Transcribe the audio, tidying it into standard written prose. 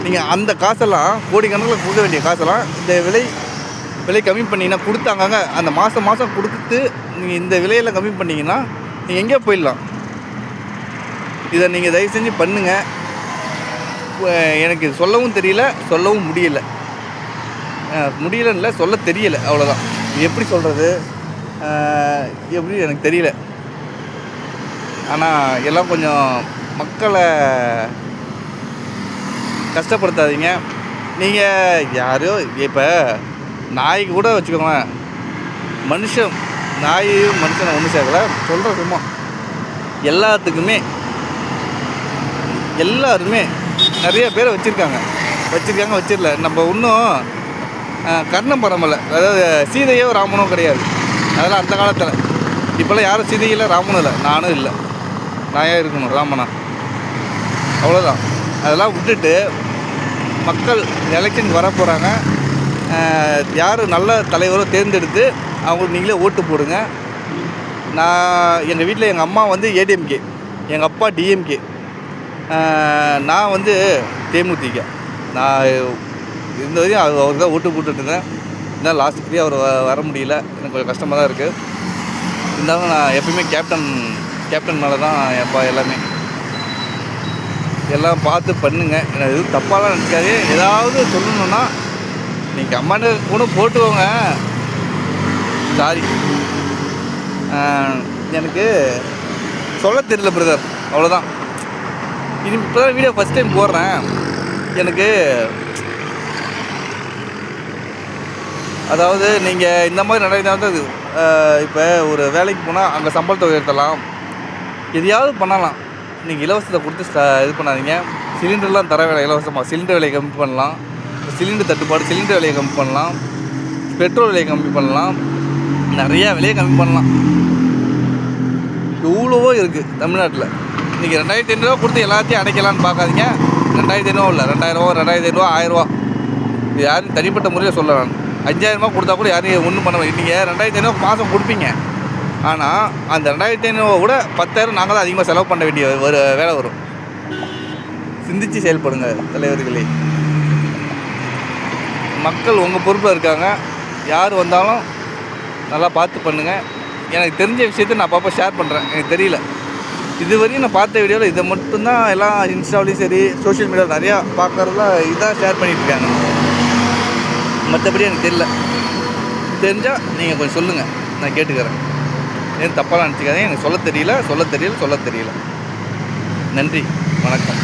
நீங்கள் அந்த காசெல்லாம் கோடிக்கணக்கில் கொடுக்க வேண்டிய காசெல்லாம் இந்த விலை கம்மி பண்ணிங்கன்னா கொடுத்தாங்க. அந்த மாதம் கொடுத்து நீங்கள் இந்த விலையெல்லாம் கம்மி பண்ணிங்கன்னா நீங்கள் எங்கேயோ போயிடலாம். இதை நீங்கள் தயவு செஞ்சு பண்ணுங்கள். எனக்கு சொல்லவும் தெரியல, சொல்லவும் முடியலை. முடியலன்னு சொல்ல தெரியலை, அவ்வளோதான். எப்படி சொல்கிறது, எப்படி எனக்கு தெரியல. ஆனால் எல்லாம் கொஞ்சம் மக்களை கஷ்டப்படுத்தாதீங்க. நீங்கள் யாரோ இப்போ நாய்க்கு கூட வச்சுக்கோங்களேன், நாயையும் மனுஷனை ஒன்று சேர்க்கல சொல்கிற சும்மா. எல்லாருமே நிறைய பேரை வச்சிடல. நம்ம இன்னும் கர்ணம் பரமலை, அதாவது சீதையோ ராமனோ கிடையாது. அதெல்லாம் அந்த காலத்தில். இப்போல்லாம் யாரும் சீதையும் இல்லை, ராமனும் இல்லை, நானும் இல்லை. நாயாக இருக்கணும் ராமனா, அவ்வளோதான். அதெல்லாம் விட்டுட்டு மக்கள் எலெக்ஷன் வர போகிறாங்க. யார் நல்ல தலைவரோ தேர்ந்தெடுத்து அவங்களுக்கு நீங்களே ஓட்டு போடுங்க. எங்கள் வீட்டில் எங்கள் அம்மா வந்து ஏடிஎம்கே, எங்கள் அப்பா டிஎம்கே, நான் தேமுதிக. நான் இருந்த வரையும் அவர் தான் ஓட்டு போட்டுட்ருந்தேன். இருந்தால் லாஸ்ட் ஃப்ரீ அவர் வர முடியல. எனக்கு கொஞ்சம் கஷ்டமாக தான் இருக்குது. இருந்தாலும் நான் எப்பயுமே கேப்டன் மேலே தான் எப்பா எல்லாமே. எல்லாம் பார்த்து பண்ணுங்கள். எனக்கு எதுவும் தப்பாலாம் நினைக்காது. ஏதாவது சொல்லணுன்னா நீங்கள் அம்மாட்ட கூட போட்டுவோங்க. சாரி, எனக்கு சொல்ல தெரியல பிரதர், அவ்வளோதான். இப்போ தான் வீடியோ ஃபஸ்ட் டைம் போடுறேன். எனக்கு அதாவது நீங்கள் இந்த மாதிரி நடந்தால் இப்போ ஒரு வேலைக்கு போனால் அங்கே சம்பளத்தை உயர்த்தலாம், எதையாவது பண்ணலாம். நீங்கள் இலவசத்தை கொடுத்து இது பண்ணாதீங்க. சிலிண்டர்லாம் தர வேலை இலவசமாக, சிலிண்டர் விலையை கம்மி பண்ணலாம். சிலிண்டர் தட்டுப்பாடு, சிலிண்டர் விலையை கம்மி பண்ணலாம். பெட்ரோல் விலையை கம்மி பண்ணலாம். நிறையா விலையை கம்மி பண்ணலாம். எவ்வளவோ இருக்குது தமிழ்நாட்டில். இன்றைக்கி 2500 கொடுத்து எல்லாத்தையும் அடைக்கலான்னு பார்க்காதீங்க. 2500 இல்லை, 2000, 2500, 1000. இது யாரும் தனிப்பட்ட முறையில் சொல்ல வேணும். 5000 கொடுத்தா கூட யாரையும் ஒன்றும் பண்ண முடியும். நீங்கள் 2500 மாதம் கொடுப்பீங்க. ஆனால் அந்த 2500 கூட 10,000 நாங்கள் தான் அதிகமாக செலவு பண்ண வேண்டிய வேலை வரும். சிந்தித்து செயல்படுங்க தலைவர்களே. மக்கள் உங்கள் பொறுப்பில் இருக்காங்க. யார் வந்தாலும் நல்லா பார்த்து பண்ணுங்கள். எனக்கு தெரிஞ்ச விஷயத்தை நான் அப்பப்போ ஷேர் பண்ணுறேன். எனக்கு தெரியல, இதுவரையும் நான் பார்த்த வீடியோவில் இதை மட்டும்தான். எல்லாம் இன்ஸ்டாவிலையும் சரி, சோஷியல் மீடியாவில் நிறையா பார்க்குறதுலாம் இதான் ஷேர் பண்ணிகிட்ருக்காங்க. மற்றபடி எனக்கு தெரியல. தெரிஞ்சால் நீங்கள் கொஞ்சம் சொல்லுங்கள், நான் கேட்டுக்கிறேன். ஏன் தப்பாலாம் நினச்சிக்காதீங்க. எனக்கு சொல்ல தெரியல. நன்றி, வணக்கம்.